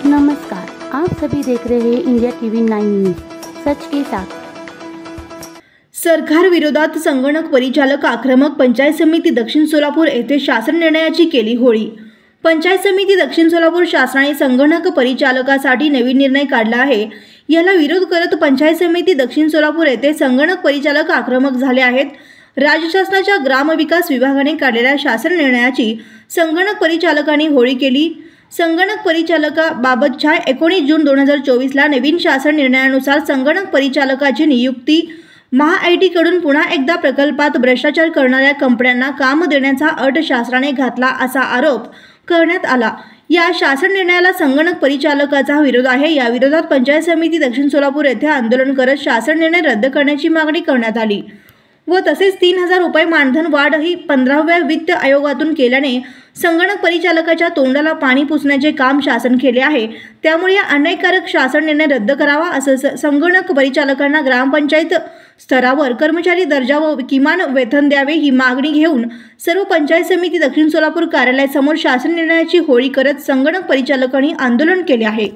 नमस्कार, आप सभी देख रहे हैं इंडिया टीवी 9 न्यूज, सच के साथ। सरकार विरोधात संगणक परिचालक आक्रमक। पंचायत समिती दक्षिण सोलापूर येथे शासन निर्णयाची केली होळी। पंचायत समिती दक्षिण सोलापूर शासनाने संगणक परिचालकासाठी नवीन निर्णय काढला आहे। याला विरोध करत पंचायत समिती दक्षिण सोलापूर येथे संगणक परिचालक आक्रमक झाले आहेत। राज्य शासनाच्या ग्रामविकास विभागाने काढलेल्या शासन निर्णयाची संगणक परिचालकांनी होळी केली। संगणक परिचालकाबाबतच्या 19 जून 2024 ला नवीन शासन निर्णयानुसार संगणक परिचालकाची नियुक्ती महाआयटी कडून पुन्हा एकदा प्रकल्पात भ्रष्टाचार करणाऱ्या कंपन्यांना काम देण्याचा अट शासनाने घातला असा आरोप करण्यात आला। या शासन निर्णयाला संगणक परिचालकाचा विरोध आहे। या विरोधात पंचायत समिती दक्षिण सोलापूर येथे आंदोलन करत शासन निर्णय रद्द करण्याची मागणी करण्यात आली व तसेच 3000 रुपये मानधन वाढही 15व्या वित्त आयोगातून केल्याने संगणक परिचालकाच्या तोंडाला पाणी पुसण्याचे काम शासन केले आहे। त्यामुळे या अन्यायकारक शासन निर्णय रद्द करावा असं संगणक परिचालकांना ग्रामपंचायत स्तरावर कर्मचारी दर्जा व किमान वेतन द्यावे ही मागणी घेऊन सर्व पंचायत समिती दक्षिण सोलापूर कार्यालयासमोर शासन निर्णयाची होळी करत संगणक परिचालकांनी आंदोलन केले आहे।